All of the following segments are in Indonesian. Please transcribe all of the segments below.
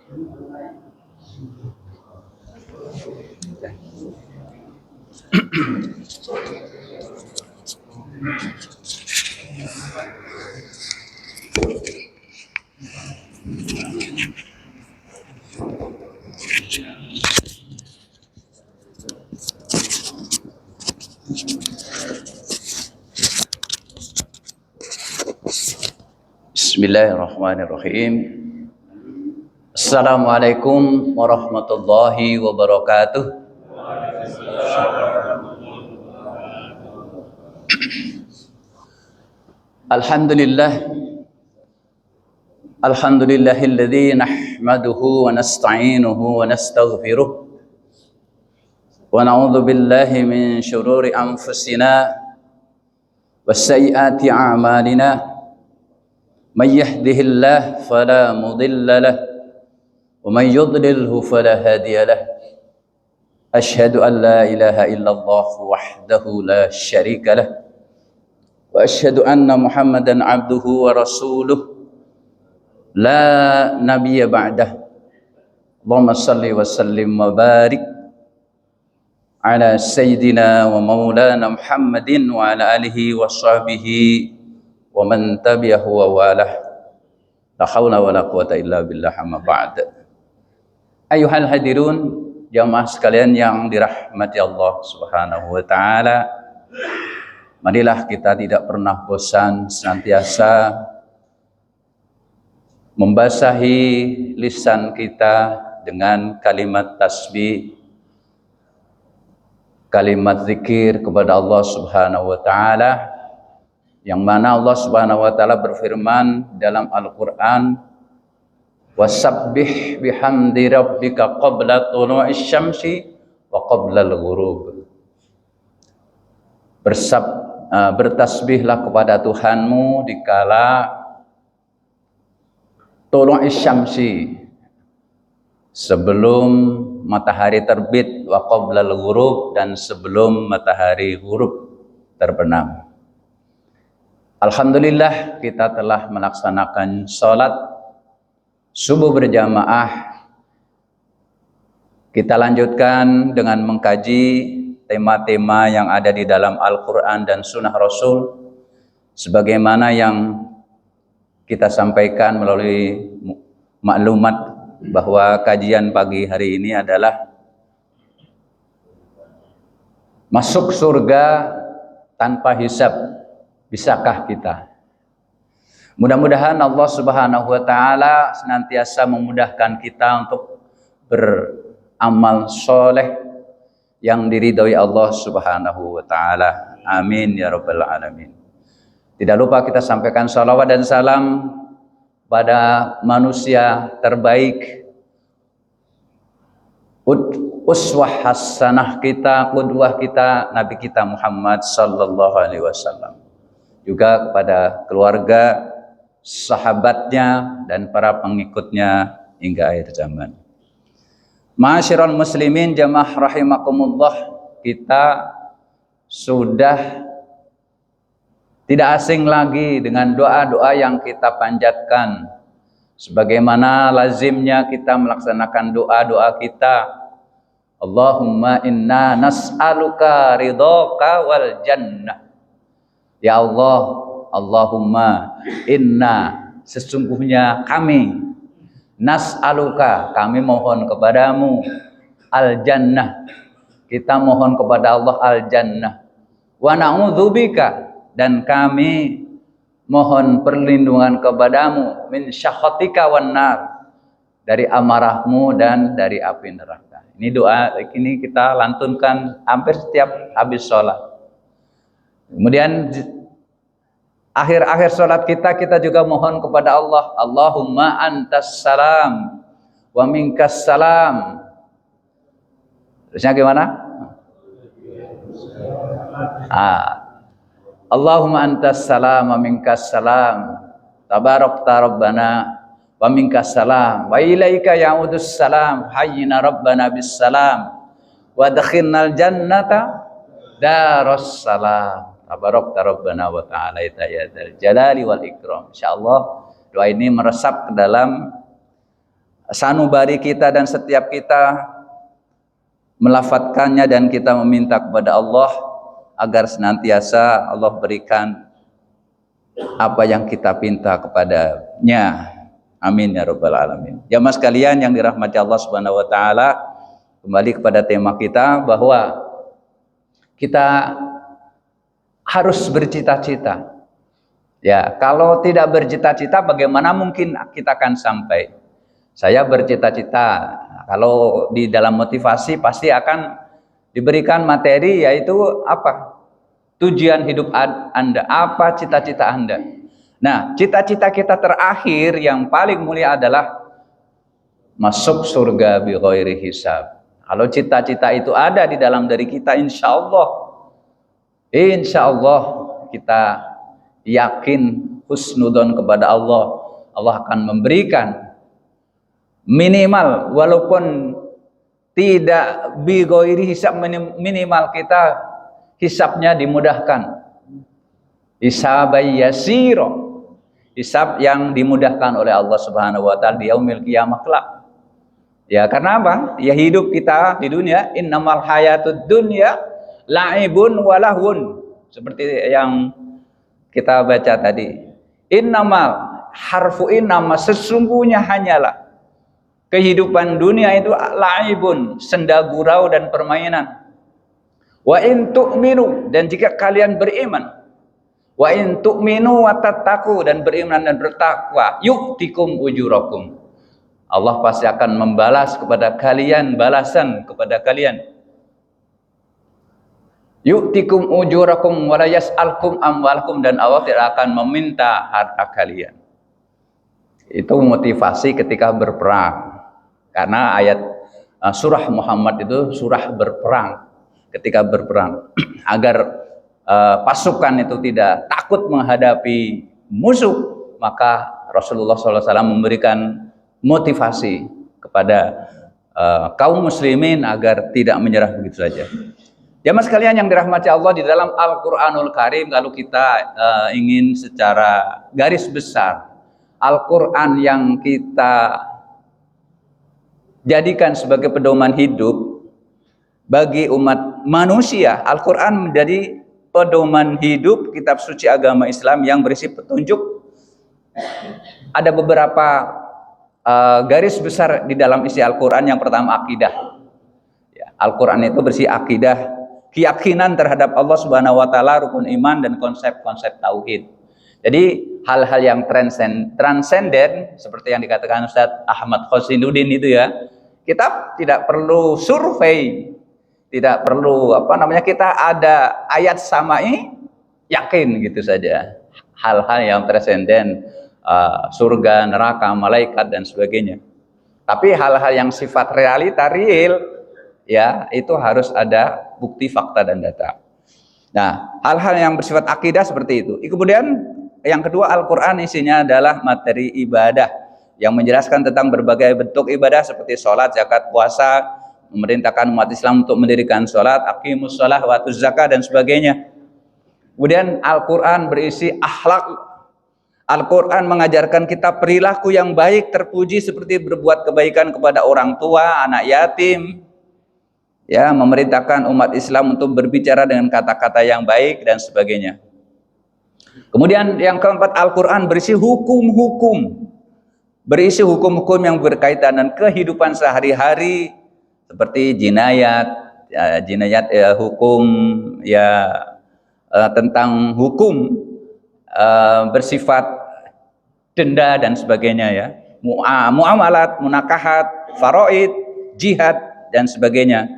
Bismillahirrahmanirrahim. Assalamualaikum warahmatullahi wabarakatuh. Alhamdulillahilladzi nahmaduhu wa nasta'inuhu wa nastaghfiruh wa na'udzu billahi min syururi anfusina wa sayyiati a'malina. Man yahdihillahu fala mudilla lahu wa man yudlilhu fala hadiya lahu. Asyhadu an la ilaha illallah wahdahu la syarika lahu wa asyhadu anna Muhammadan abduhu wa rasuluh la nabiyya ba'dah. Allahumma salli wa sallim wa barik ala sayyidina wa maulana Muhammadin wa ala alihi wa sahbihi wa man tabi'ahu wa walah. La haula wa la quwata illa billah, amma ba'd. Ayuhal hadirun, jamaah sekalian yang dirahmati Allah Subhanahu wa taala. Marilah kita tidak pernah bosan senantiasa membasahi lisan kita dengan kalimat tasbih, kalimat zikir kepada Allah Subhanahu wa taala, yang mana Allah Subhanahu wa taala berfirman dalam Al-Qur'an, wasabbih bihamdi rabbika qabla tulu'isy syamsi wa qabla al-ghurub. Bertasbihlah kepada Tuhanmu dikala tulu'isy syamsi, sebelum matahari terbit, wa qabla al-ghurub, dan sebelum matahari ghurub terbenam. Alhamdulillah, kita telah melaksanakan sholat subuh berjamaah. Kita lanjutkan dengan mengkaji tema-tema yang ada di dalam Al-Quran dan Sunnah Rasul, sebagaimana yang kita sampaikan melalui maklumat bahwa kajian pagi hari ini adalah masuk surga tanpa hisab. Bisakah kita? Mudah-mudahan Allah Subhanahu wa taala senantiasa memudahkan kita untuk beramal soleh yang diridhoi Allah Subhanahu wa taala. Amin ya rabbal alamin. Tidak lupa kita sampaikan salawat dan salam pada manusia terbaik, uswah hasanah kita, qudwah kita, Nabi kita Muhammad sallallahu alaihi wasallam. Juga kepada keluarga, sahabatnya, dan para pengikutnya hingga akhir zaman. Ma'asyiral muslimin jamaah rahimakumullah, kita sudah tidak asing lagi dengan doa-doa yang kita panjatkan, sebagaimana lazimnya kita melaksanakan doa-doa kita. Allahumma inna nas'aluka ridhaka wal jannah. Ya Allah, Allahumma inna, sesungguhnya kami, nas'aluka, kami mohon kepadamu, al jannah, kita mohon kepada Allah al jannah, wa na'udzubika, dan kami mohon perlindungan kepadamu, min syakhatika wan nar, dari amarahmu dan dari api neraka. Ini doa ini kita lantunkan hampir setiap habis sholat. Kemudian akhir-akhir sholat kita juga mohon kepada Allah, Allahumma antas salam wa minkas salam. Terusnya gimana? Allahumma antas salam wa minkas salam, tabarakta rabbana wa minkas salam, wa ilaika ya'udus salam, hayyina rabbana bis salam, wa adkhilnal jannata daras salam, tabarakta rabbana wa ta'ala ya dzal jalali wal ikram. Insyaallah doa ini meresap ke dalam sanubari kita dan setiap kita melafadzkannya, dan kita meminta kepada Allah agar senantiasa Allah berikan apa yang kita pinta kepadanya. Amin ya rabbal alamin. Jamaah sekalian yang dirahmati Allah Subhanahu wa taala, kembali kepada tema kita bahwa kita harus bercita-cita. Ya, kalau tidak bercita-cita bagaimana mungkin kita akan sampai? Saya bercita-cita. Kalau di dalam motivasi pasti akan diberikan materi, yaitu apa? Tujuan hidup Anda, apa cita-cita Anda. Nah, cita-cita kita terakhir yang paling mulia adalah masuk surga bi ghairi hisab. Kalau cita-cita itu ada di dalam diri kita, insya Allah kita yakin husnudon kepada Allah. Allah akan memberikan minimal, walaupun tidak bi ghairi hisab, minimal kita hisabnya dimudahkan. Hisabai yasiro, hisab yang dimudahkan oleh Allah Subhanahu wa taala di yaumil qiyamah kelak. Ya, karena apa? Ya, hidup kita di dunia, innamal hayatud dunya la'ibun walahun. Seperti yang kita baca tadi. Innamal, harfu innama, sesungguhnya hanyalah kehidupan dunia itu la'ibun, senda gurau dan permainan. Wa in tu'minu, dan jika kalian beriman, wa in tu'minu wa tattaqu, dan beriman dan bertakwa, yu'tikum ujurakum, Allah pasti akan membalas kepada kalian, balasan kepada kalian. Yu'tikum ujurakum wa la yas'alkum amwalakum, dan Allah tidak akan meminta harta kalian. Itu motivasi ketika berperang. Karena ayat surah Muhammad itu surah berperang. Ketika berperang, agar pasukan itu tidak takut menghadapi musuh, maka Rasulullah SAW memberikan motivasi kepada kaum muslimin agar tidak menyerah begitu saja. Jamaah sekalian yang dirahmati Allah, di dalam Al-Quranul Karim, kalau kita ingin secara garis besar, Al-Quran yang kita jadikan sebagai pedoman hidup bagi umat manusia, Al-Quran menjadi pedoman hidup, kitab suci agama Islam yang berisi petunjuk. Ada beberapa garis besar di dalam isi Al-Quran. Yang pertama, akidah. Ya, Al-Quran itu berisi akidah, keyakinan terhadap Allah Subhanahu wa taala, rukun iman, dan konsep-konsep tauhid. Jadi hal-hal yang transenden seperti yang dikatakan Ustaz Ahmad Khosinuddin itu, ya, kita tidak perlu survei, tidak perlu kita ada ayat samai, yakin gitu saja. Hal-hal yang transenden, surga, neraka, malaikat, dan sebagainya. Tapi hal-hal yang sifat realita, real, ya, itu harus ada bukti, fakta, dan data. Nah, hal-hal yang bersifat akidah seperti itu. Kemudian yang kedua, Al-Quran isinya adalah materi ibadah yang menjelaskan tentang berbagai bentuk ibadah seperti sholat, zakat, puasa, memerintahkan umat Islam untuk mendirikan sholat, aqimus sholah, watuz zakat, dan sebagainya. Kemudian Al-Quran berisi akhlak. Al-Quran mengajarkan kita perilaku yang baik, terpuji, seperti berbuat kebaikan kepada orang tua, anak yatim, ya, memerintahkan umat Islam untuk berbicara dengan kata-kata yang baik, dan sebagainya. Kemudian yang keempat, Al-Quran berisi hukum-hukum, berisi hukum-hukum yang berkaitan dengan kehidupan sehari-hari, seperti jinayat, hukum, ya, tentang hukum bersifat denda dan sebagainya, ya, muamalat, munakahat, faraid, jihad, dan sebagainya.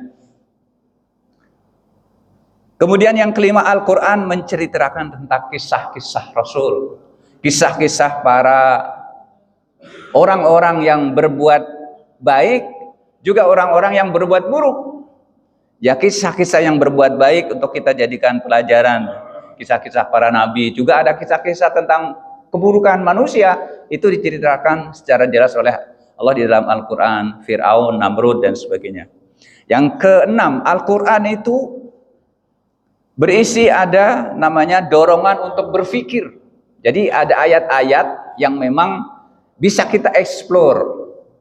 Kemudian yang kelima, Al-Quran menceritakan tentang kisah-kisah Rasul, kisah-kisah para orang-orang yang berbuat baik, juga orang-orang yang berbuat buruk. Ya, kisah-kisah yang berbuat baik untuk kita jadikan pelajaran. Kisah-kisah para nabi, juga ada kisah-kisah tentang keburukan manusia, itu diceritakan secara jelas oleh Allah di dalam Al-Quran, Fir'aun, Namrud, dan sebagainya. Yang keenam, Al-Quran itu berisi ada namanya dorongan untuk berpikir. Jadi ada ayat-ayat yang memang bisa kita eksplor,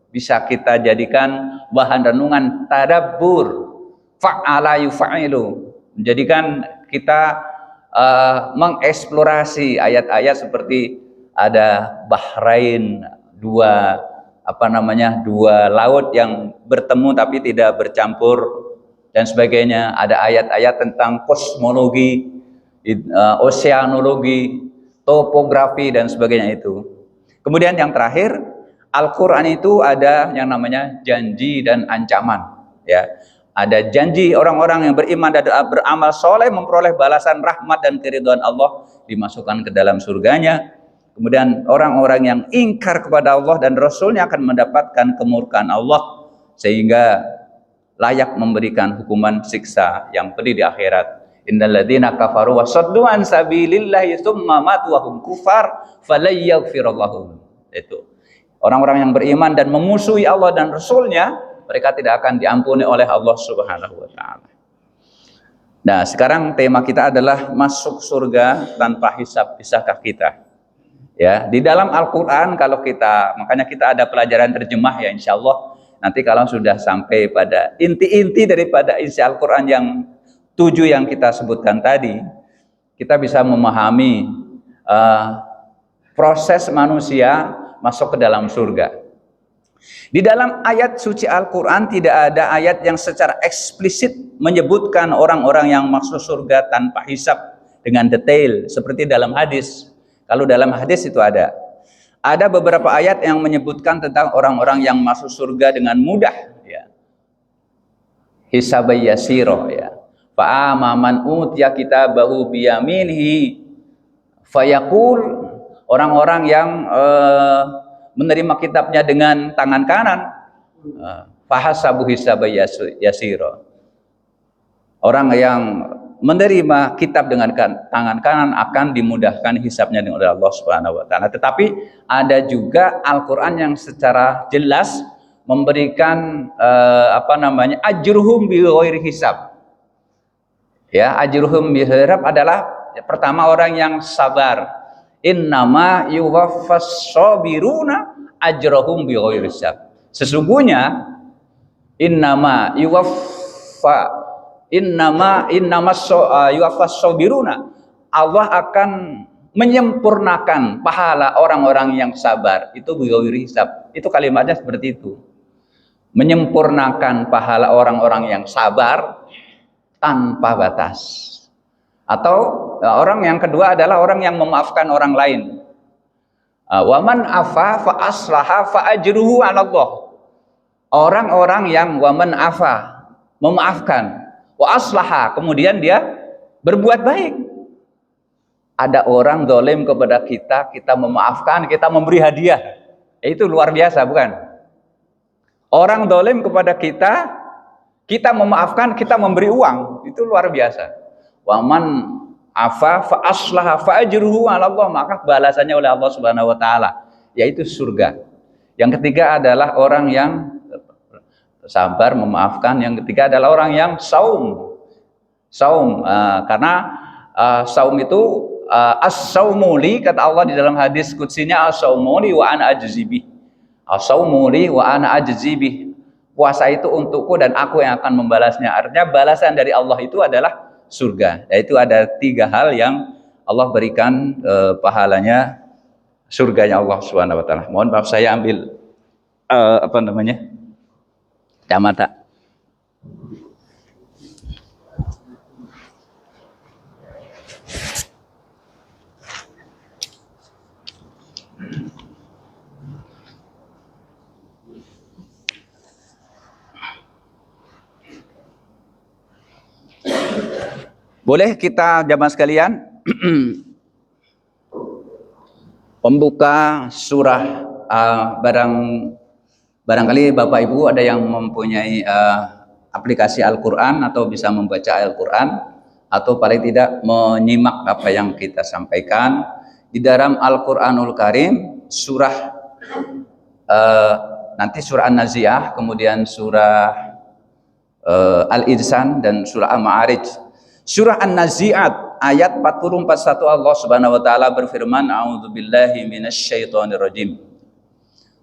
bisa kita jadikan bahan renungan tadabbur, fa'ala yufa'ilu, menjadikan kita mengeksplorasi ayat-ayat seperti ada Bahrain, dua laut yang bertemu tapi tidak bercampur dan sebagainya. Ada ayat-ayat tentang kosmologi, oseanologi, topografi dan sebagainya itu. Kemudian yang terakhir, Al-Quran itu ada yang namanya janji dan ancaman, ya. Ada janji orang-orang yang beriman dan beramal soleh memperoleh balasan rahmat dan keridhaan Allah, dimasukkan ke dalam surganya. Kemudian orang-orang yang ingkar kepada Allah dan Rasulnya akan mendapatkan kemurkaan Allah, sehingga layak memberikan hukuman siksa yang pedih di akhirat. Innal ladzina kafaru wa saddu an sabilillahi tsumma matu wa hum kufar falayyaghfirallahu. Itu orang-orang yang beriman dan memusuhi Allah dan Rasulnya, mereka tidak akan diampuni oleh Allah Subhanahu wa taala. Nah, sekarang tema kita adalah masuk surga tanpa hisab. Bisakah kita? Ya, di dalam Al-Qur'an makanya kita ada pelajaran terjemah ya, insyaallah. Nanti kalau sudah sampai pada inti-inti daripada isi Al-Qur'an yang 7 yang kita sebutkan tadi, kita bisa memahami proses manusia masuk ke dalam surga. Di dalam ayat suci Al-Quran tidak ada ayat yang secara eksplisit menyebutkan orang-orang yang masuk surga tanpa hisab dengan detail seperti dalam hadis. Kalau dalam hadis itu ada beberapa ayat yang menyebutkan tentang orang-orang yang masuk surga dengan mudah, ya. Hisabai yasiro, ya. Fa'ama man utiya kitabahu biyaminihi fayaqul, orang-orang yang menerima kitabnya dengan tangan kanan, fahasabu hisabai yasiro. Orang yang menerima kitab dengan tangan kanan akan dimudahkan hisabnya oleh Allah Subhanahu wa taala. Tetapi ada juga Al-Qur'an yang secara jelas memberikan ajruhum bi ghairi hisab. Ya, ajruhum bi ghairi hisab adalah pertama orang yang sabar. Innama yuwaffas sabiruna ajrahum bi ghairi hisab. Sesungguhnya yuwaffas sabiruna, Allah akan menyempurnakan pahala orang-orang yang sabar itu bi ghairi hisab. Itu kalimatnya seperti itu. Menyempurnakan pahala orang-orang yang sabar tanpa batas. Atau orang yang kedua adalah orang yang memaafkan orang lain. Waman afa fa aslaha fa ajruhu 'ala Allah. Orang-orang yang waman afa, memaafkan, wa aslaha, kemudian dia berbuat baik. Ada orang zalim kepada kita, kita memaafkan, kita memberi hadiah. Itu luar biasa, bukan? Orang zalim kepada kita, kita memaafkan, kita memberi uang. Itu luar biasa. Waman afa fa aslaha fa ajruhu 'ala Allah, maka balasannya oleh Allah Subhanahu wa taala, yaitu surga. Yang ketiga adalah orang yang sabar memaafkan. Yang ketiga adalah orang yang saum. Karena saum itu as-saumuli, kata Allah di dalam hadis qudsinya, as-saumuli wa ana ajzibi. As-saumuli wa ana ajzibi. Puasa itu untukku dan aku yang akan membalasnya. Artinya balasan dari Allah itu adalah surga. Yaitu ada 3 hal yang Allah berikan pahalanya, surganya Allah Subhanahu wa taala. Mohon maaf saya ambil kacamata. Boleh kita jamaah sekalian pembuka surah, barangkali Bapak Ibu ada yang mempunyai aplikasi Al-Quran atau bisa membaca Al-Quran atau paling tidak menyimak apa yang kita sampaikan di dalam Al-Quranul Karim. Surah nanti surah An-Nazi'ah, kemudian surah Al-Insan dan surah Al-Ma'arij. Surah An-Nazi'at ayat 40-41 Allah Subhanahu wa taala berfirman, a'udzubillahi minasyaitonirrajim.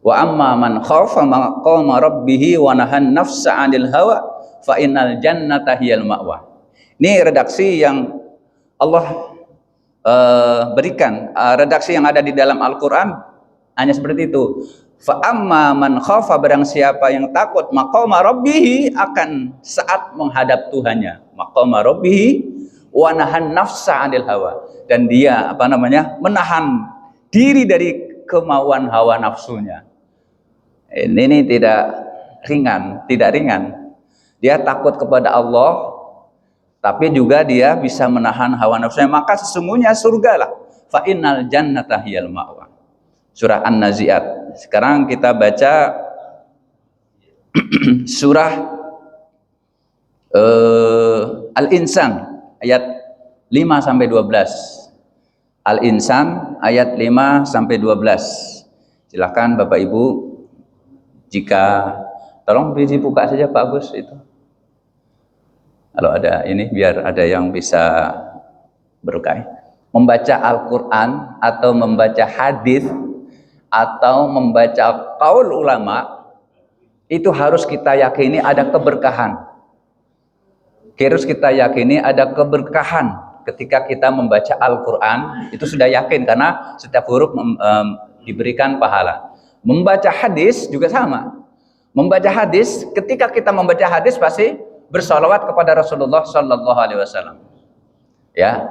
Wa amma man khafa maqama rabbih wa nahan nafsa 'anil hawa fa innal jannata hiyal ma'wa. Ini redaksi yang Allah berikan, redaksi yang ada di dalam Al-Qur'an hanya seperti itu. Fa amma man khafa, barang siapa yang takut maqama rabbih, akan saat menghadap Tuhannya, maqama rabbih wa nahan nafsa 'anil hawa, dan dia menahan diri dari kemauan hawa nafsunya. Ini tidak ringan. Dia takut kepada Allah, tapi juga dia bisa menahan hawa nafsunya, maka sesungguhnya surga lah. Fa innal jannata hiyal ma'wa. Surah An-Nazi'at. Sekarang kita baca surah Al-Insan ayat 5 sampai 12. Al-Insan ayat 5 sampai 12. Silakan Bapak Ibu, jika tolong dibuka saja Pak Agus itu. Kalau ada ini biar ada yang bisa berkah. Membaca Al-Qur'an atau membaca hadis atau membaca qaul ulama itu harus kita yakini ada keberkahan. Harus kita yakini ada keberkahan ketika kita membaca Al-Qur'an, itu sudah yakin karena setiap huruf diberikan pahala. Membaca hadis juga sama. Membaca hadis, ketika kita membaca hadis pasti bersolawat kepada Rasulullah Sallallahu Alaihi Wasallam. Ya.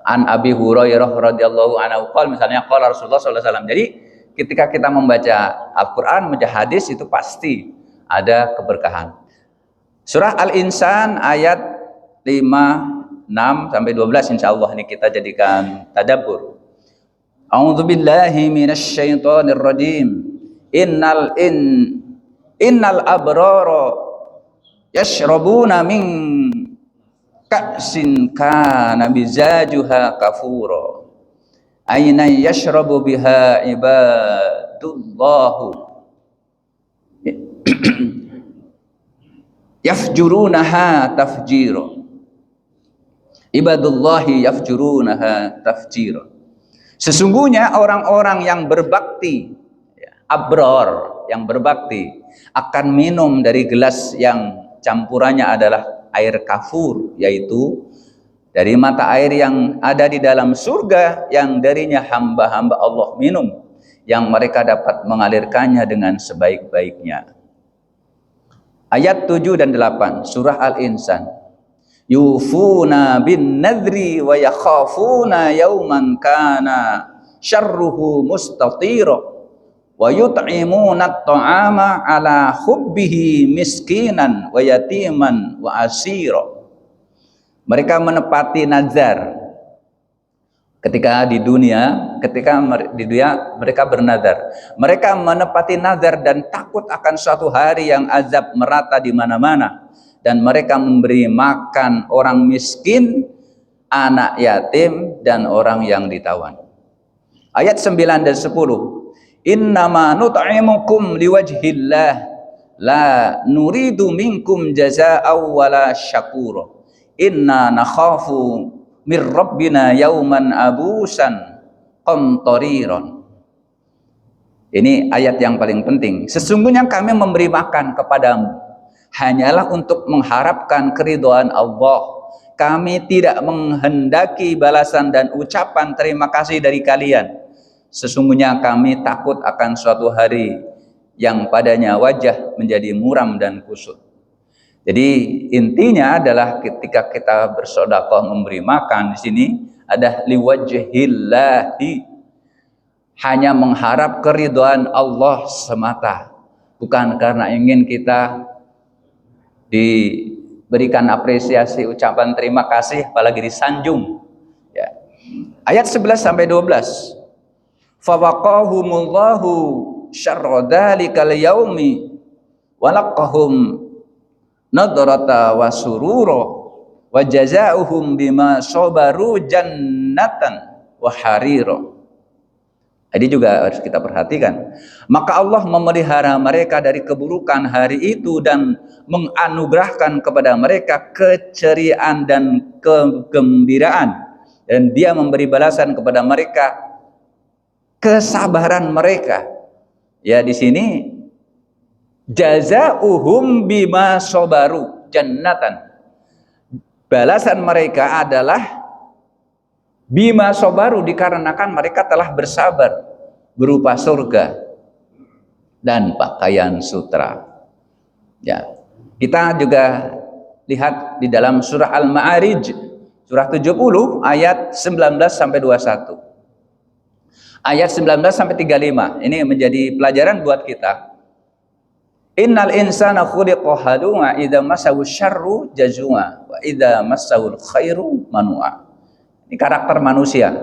An Abi Hurairah radhiyallahu anhu qala, misalnya qala Rasulullah Sallallahu Alaihi Wasallam. Jadi ketika kita membaca Al-Quran, membaca hadis, itu pasti ada keberkahan. Surah Al-Insan ayat 5, 6 sampai 12, insyaallah ini kita jadikan tadabbur. A'udzu billahi minasy syaithanir rajim. Innal abrara yashrabuna min ka'sin kana mizajuha kafura. Aina yashrabu biha ibadullahu yafjurunaha tafjira. Ibadullahi yafjurunaha tafjira. Sesungguhnya orang-orang yang berbakti, abror, yang berbakti, akan minum dari gelas yang campurannya adalah air kafur, yaitu dari mata air yang ada di dalam surga, yang darinya hamba-hamba Allah minum, yang mereka dapat mengalirkannya dengan sebaik-baiknya. Ayat 7 dan 8 surah Al-Insan. Yufuna bin nadri wa yakhafuna yawman kana syarruhu mustatira wa yut'imuna at-ta'ama ala hubbihi miskinan wa yatiman wa asira. Mereka menepati nazar ketika di dunia mereka bernazar. Mereka menepati nazar dan takut akan suatu hari yang azab merata di mana-mana, dan mereka memberi makan orang miskin, anak yatim, dan orang yang ditawan. Ayat 9 dan 10. Innama nut'imukum liwajhillah la nuridu minkum jazaa'aw wala syakura. Inna nakhafu mir rabbina yauman abusan qamtariran. Ini ayat yang paling penting. Sesungguhnya kami memberi makan kepadamu hanyalah untuk mengharapkan keridhaan Allah. Kami tidak menghendaki balasan dan ucapan terima kasih dari kalian. Sesungguhnya kami takut akan suatu hari yang padanya wajah menjadi muram dan kusut. Jadi intinya adalah ketika kita bersedekah memberi makan, di sini ada liwajhillahi, hanya mengharap keridhaan Allah semata, bukan karena ingin kita diberikan apresiasi, ucapan terima kasih, apalagi disanjung. Ya. Ayat 11 sampai 12. Fawaqahumullahu syarra dzalikal yaumi walaqahum nadrata wa surura wa jazaohum bima sabaru jannatan wa harira. Ini juga harus kita perhatikan. Maka Allah memelihara mereka dari keburukan hari itu dan menganugerahkan kepada mereka keceriaan dan kegembiraan, dan Dia memberi balasan kepada mereka kesabaran mereka, Ya di sini jazaohum bima sabaru jannatan. Balasan mereka adalah bima sabaru, dikarenakan mereka telah bersabar, berupa surga dan pakaian sutra. Ya. Kita juga lihat di dalam surah Al-Ma'arij, surah 70 ayat 19 sampai 21. Ayat 19 sampai 35. Ini menjadi pelajaran buat kita. Innal insana khuliqa halu'a idza massahu syarru jazua wa idza massahu khairu manua. Ini karakter manusia.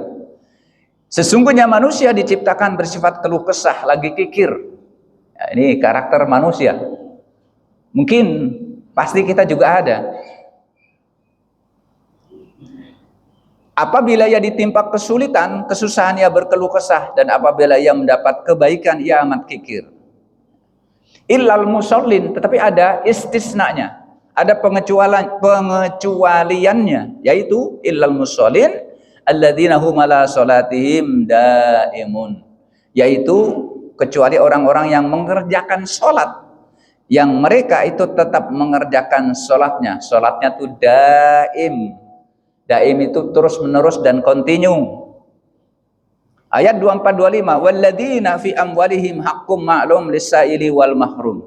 Sesungguhnya manusia diciptakan bersifat keluh kesah, lagi kikir. Ya, ini karakter manusia. Mungkin pasti kita juga ada. Apabila ia ditimpa kesulitan, kesusahan ia berkeluh kesah, dan apabila ia mendapat kebaikan ia amat kikir. Illal musallin, tetapi ada istisnanya, ada pengecualiannya, yaitu illal musallin alladzina hum ala salatihim daimun, yaitu kecuali orang-orang yang mengerjakan sholat, yang mereka itu tetap mengerjakan sholatnya. Sholatnya itu daim. Daim itu terus menerus dan kontinu. Ayat 24-25, walladzina fi amwalihim haqqum ma'lum lis-sa'ili wal mahrum.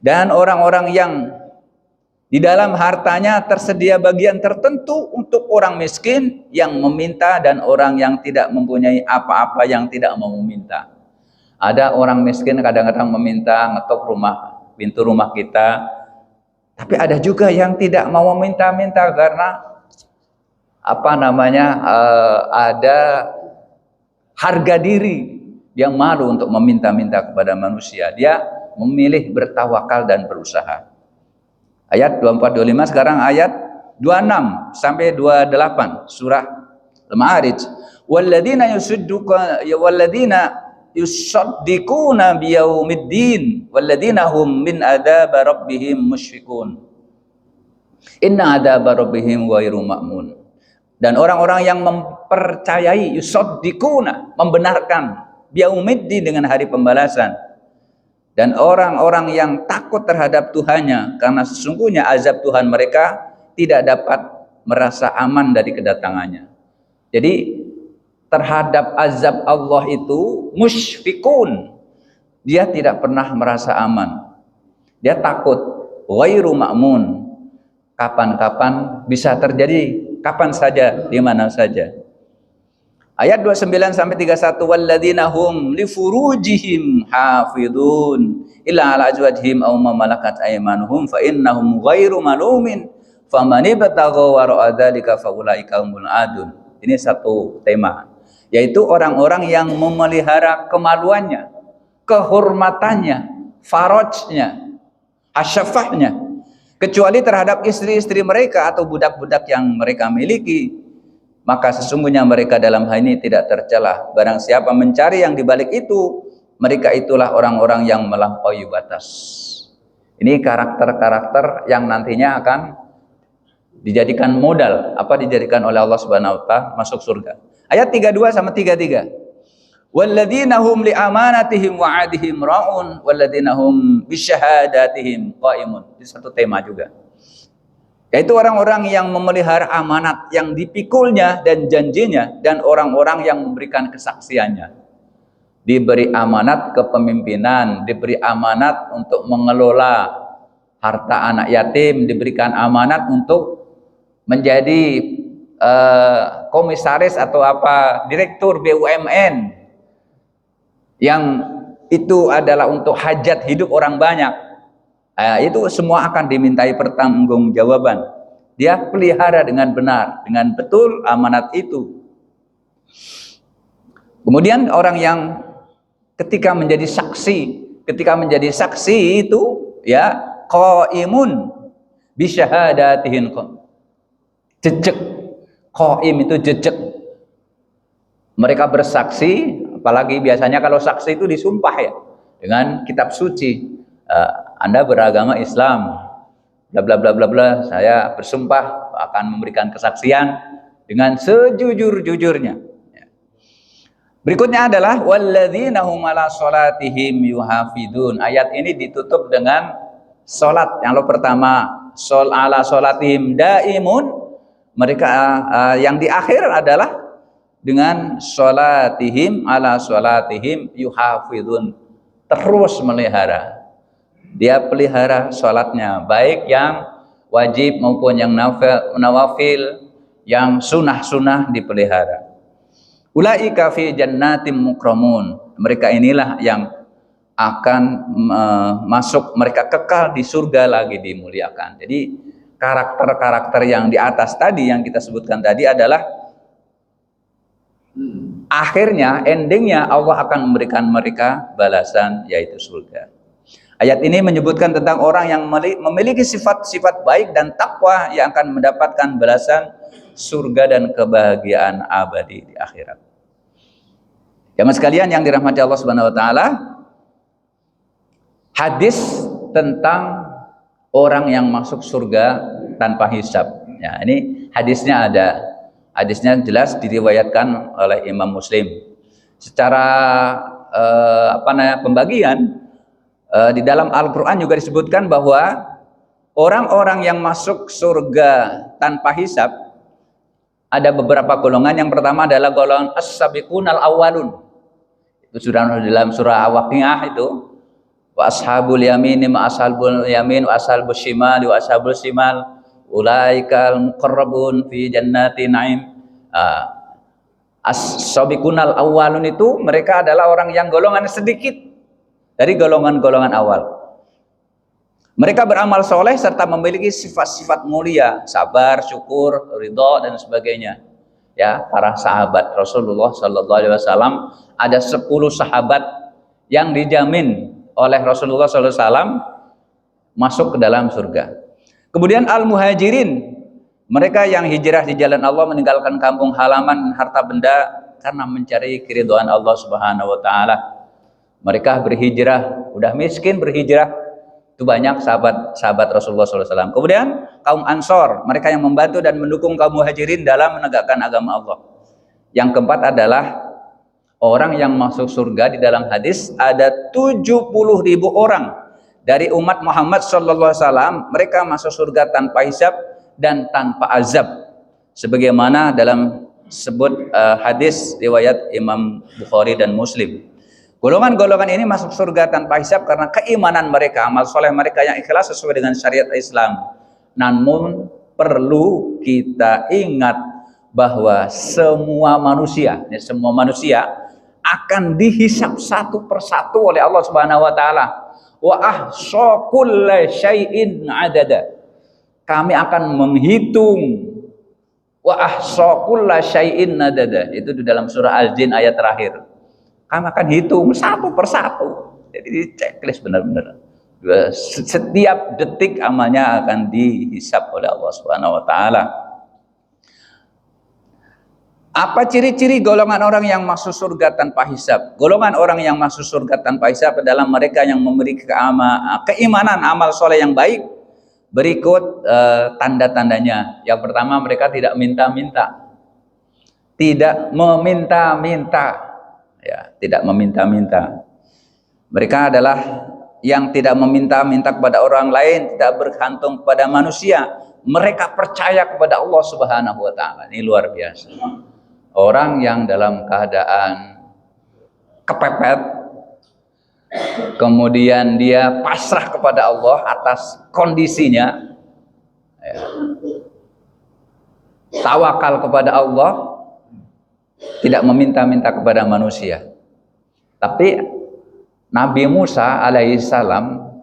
Dan orang-orang yang di dalam hartanya tersedia bagian tertentu untuk orang miskin yang meminta dan orang yang tidak mempunyai apa-apa yang tidak mau meminta. Ada orang miskin kadang-kadang meminta, ngetok pintu rumah kita, tapi ada juga yang tidak mau meminta-minta karena ada harga diri, dia malu untuk meminta-minta kepada manusia. Dia memilih bertawakal dan berusaha. Ayat 24-25, sekarang ayat 26 sampai 28 surah Al-Ma'arij. Walladzina yusaddiquna biyaumiddin walladzina hum min adzab rabbihim musyfiqun. Inna adzab rabbihim ghairu ma'mun. Dan orang-orang yang mempercayai, yusaddiquna, membenarkan, biyaumiddin, dengan hari pembalasan. Dan orang-orang yang takut terhadap Tuhannya, karena sesungguhnya azab Tuhan mereka tidak dapat merasa aman dari kedatangannya. Jadi terhadap azab Allah itu musyfiqun, dia tidak pernah merasa aman, dia takut. Ghairu ma'mun, kapan-kapan bisa terjadi, kapan saja, di mana saja. Ayat 29 sampai 31, walladzina hum li furujihim hafidun illa ala azwajihim aw ma malakat aymanuhum fa innahum ghairu malumin faman ibtagha wara'a dzalika fa ulaika humul adun. Ini satu tema, yaitu orang-orang yang memelihara kemaluannya, kehormatannya, farajnya, asyafahnya, kecuali terhadap istri-istri mereka atau budak-budak yang mereka miliki, maka sesungguhnya mereka dalam hal ini tidak tercela. Barang siapa mencari yang dibalik itu, mereka itulah orang-orang yang melampaui batas. Ini karakter-karakter yang nantinya akan dijadikan modal, dijadikan oleh Allah Subhanahu wa taala masuk surga. Ayat 32 sama 33. Walladzina hum li amanatihim wa 'adihim ra'un walladzina hum bisyahadatihim qaimun. Ini satu tema juga. Yaitu orang-orang yang memelihara amanat yang dipikulnya dan janjinya, dan orang-orang yang memberikan kesaksiannya. Diberi amanat kepemimpinan, diberi amanat untuk mengelola harta anak yatim, diberikan amanat untuk menjadi komisaris atau direktur BUMN, yang itu adalah untuk hajat hidup orang banyak. Itu semua akan dimintai pertanggungjawaban. Dia pelihara dengan benar, dengan betul amanat itu. Kemudian orang yang ketika menjadi saksi itu ya qaimun bisyahadatihin, jejak. Qaim itu jejak. Mereka bersaksi, apalagi biasanya kalau saksi itu disumpah ya dengan kitab suci. Anda beragama Islam, bla bla bla bla bla, saya bersumpah akan memberikan kesaksian dengan sejujur-jujurnya. Berikutnya adalah walladzina hum ala sholatihim yuhafidun. Ayat ini ditutup dengan sholat. Yang pertama, ala sholatihim daimun. Mereka yang di akhir adalah dengan sholatihim ala sholatihim yuhafidun, terus melihara. Dia pelihara sholatnya, baik yang wajib maupun yang nawafil, yang sunnah-sunnah dipelihara. Ulaika fi jannatim mukramun. Mereka inilah yang akan masuk, mereka kekal di surga lagi dimuliakan. Jadi karakter-karakter yang di atas tadi yang kita sebutkan tadi adalah akhirnya, endingnya Allah akan memberikan mereka balasan, yaitu surga. Ayat ini menyebutkan tentang orang yang memiliki sifat-sifat baik dan takwa yang akan mendapatkan balasan surga dan kebahagiaan abadi di akhirat. Jamaah sekalian yang dirahmati Allah Subhanahu wa taala, hadis tentang orang yang masuk surga tanpa hisab. Ya, ini hadisnya ada. Hadisnya jelas diriwayatkan oleh Imam Muslim. Secara pembagian di dalam Al-Qur'an juga disebutkan bahwa orang-orang yang masuk surga tanpa hisab ada beberapa golongan. Yang pertama adalah golongan as-sabiqunal awwalun. Itu sudah dalam surah Al-Waqiah itu. Wa ashabul yamin ma ashabul yamin wa ashabus shimal wa ashabul shimal ulaikal muqarrabun fi jannatin na'im. As-sabiqunal awwalun itu mereka adalah orang yang golongan sedikit dari golongan-golongan awal. Mereka beramal soleh serta memiliki sifat-sifat mulia, sabar, syukur, ridho dan sebagainya. Ya, para sahabat Rasulullah Sallallahu Alaihi Wasallam, ada 10 sahabat yang dijamin oleh Rasulullah Sallallahu Alaihi Wasallam masuk ke dalam surga. Kemudian al-muhajirin, mereka yang hijrah di jalan Allah, meninggalkan kampung halaman, harta benda karena mencari keridhaan Allah Subhanahu Wa Taala. Mereka berhijrah, udah miskin berhijrah. Itu banyak sahabat Rasulullah SAW. Kemudian kaum Ansor, mereka yang membantu dan mendukung kaum Muhajirin dalam menegakkan agama Allah. Yang keempat adalah orang yang masuk surga. Di dalam hadis ada 70.000 orang dari umat Muhammad SAW. Mereka masuk surga tanpa hisab dan tanpa azab. Sebagaimana dalam sebut hadis riwayat Imam Bukhari dan Muslim. Golongan-golongan ini masuk surga tanpa hisab karena keimanan mereka, amal soleh mereka yang ikhlas sesuai dengan syariat Islam. Namun perlu kita ingat bahwa semua manusia akan dihisab satu persatu oleh Allah Subhanahu wa taala. Wa ahsa kulli syai'in adada. Kami akan menghitung wa ahsa kulli syai'in adada. Itu di dalam surah Al-Jin ayat terakhir. Kami akan hitung satu persatu. Jadi di checklist benar-benar. Setiap detik amalnya akan dihisab oleh Allah Subhanahu wa taala. Apa ciri-ciri golongan orang yang masuk surga tanpa hisab? Golongan orang yang masuk surga tanpa hisab adalah mereka yang memiliki keimanan, amal soleh yang baik. Berikut tanda-tandanya. Yang pertama, mereka tidak minta-minta. Tidak meminta-minta. Ya, tidak meminta-minta. Mereka adalah yang tidak meminta-minta kepada orang lain, tidak bergantung kepada manusia. Mereka percaya kepada Allah Subhanahu wa taala. Ini luar biasa. Orang yang dalam keadaan kepepet, kemudian dia pasrah kepada Allah atas kondisinya, ya, tawakal kepada Allah, tidak meminta-minta kepada manusia. Tapi Nabi Musa alaihissalam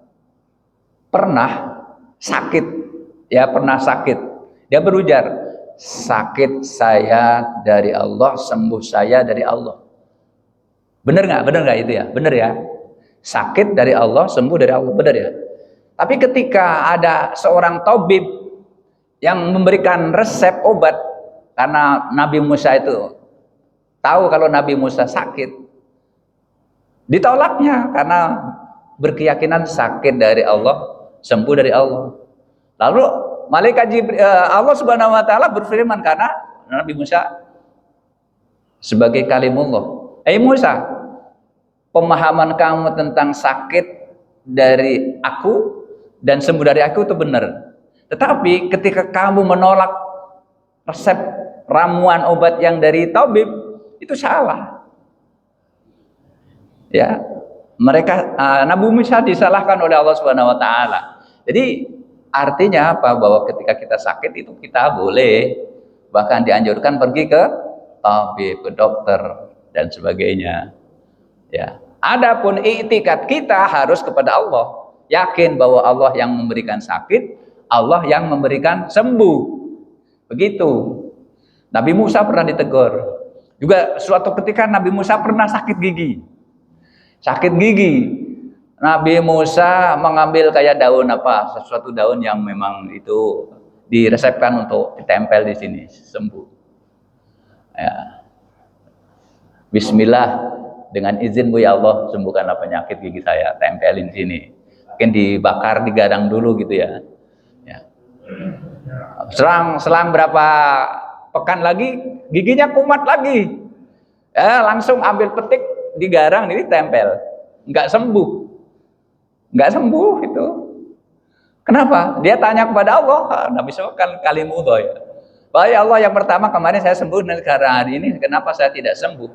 pernah sakit. Dia berujar, sakit saya dari Allah, sembuh saya dari Allah. Benar nggak itu ya? Benar ya? Sakit dari Allah, sembuh dari Allah, benar ya? Tapi ketika ada seorang tabib yang memberikan resep obat, karena Nabi Musa itu tahu kalau Nabi Musa sakit, ditolaknya karena berkeyakinan sakit dari Allah, sembuh dari Allah. Lalu malaikat Jibril, Allah Subhanahu wa taala berfirman, karena Nabi Musa sebagai kalimullah, Musa, pemahaman kamu tentang sakit dari aku dan sembuh dari aku itu benar. Tetapi ketika kamu menolak resep ramuan obat yang dari tabib, itu salah. Ya, mereka Nabi Musa disalahkan oleh Allah Subhanahu wa taala. Jadi artinya apa? Bahwa ketika kita sakit itu kita boleh, bahkan dianjurkan pergi ke tabib, ke dokter dan sebagainya. Ya. Adapun i'tikad kita harus kepada Allah. Yakin bahwa Allah yang memberikan sakit, Allah yang memberikan sembuh. Begitu. Nabi Musa pernah ditegur. Juga suatu ketika Nabi Musa pernah sakit gigi. Sakit gigi. Nabi Musa mengambil kayak daun apa, sesuatu daun yang memang itu diresepkan untuk ditempel di sini, sembuh. Ya. Bismillah, dengan izinmu ya Allah, sembuhkanlah penyakit gigi saya, tempelin sini. Mungkin dibakar, digadang dulu gitu ya. Ya. Selang berapa pekan lagi, giginya kumat lagi. Ya, langsung ambil petik, digarang, ini tempel. Nggak sembuh. Nggak sembuh itu. Kenapa? Dia tanya kepada Allah. Nabi SAW kan kalimudho ya. Bahwa Allah, yang pertama kemarin saya sembuh, dan sekarang hari ini kenapa saya tidak sembuh?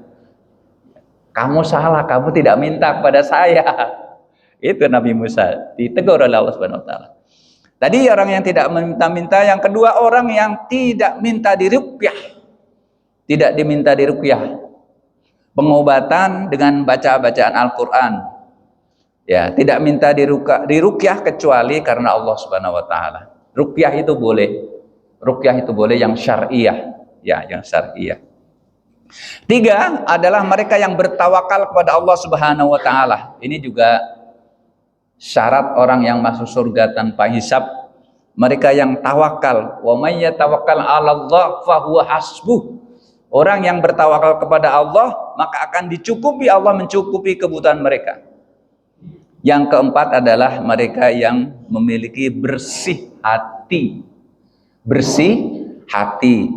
Kamu salah, kamu tidak minta kepada saya. Itu Nabi Musa ditegur oleh Allah Subhanahu wa taala. Tadi orang yang tidak meminta-minta, yang kedua orang yang tidak minta diruqyah. Tidak diminta diruqyah. Pengobatan dengan baca-bacaan Al-Qur'an. Ya, tidak minta diruqyah kecuali karena Allah Subhanahu wa taala. Ruqyah itu boleh. Ruqyah itu boleh yang syar'iyah, ya, yang syar'iyah. 3 adalah mereka yang bertawakal kepada Allah Subhanahu wa taala. Ini juga syarat orang yang masuk surga tanpa hisab. Mereka yang tawakal, wa may yatawakkal 'alallah fa huwa hasbuh. Orang yang bertawakal kepada Allah, maka akan dicukupi, Allah mencukupi kebutuhan mereka. Yang keempat adalah mereka yang memiliki bersih hati. Bersih hati,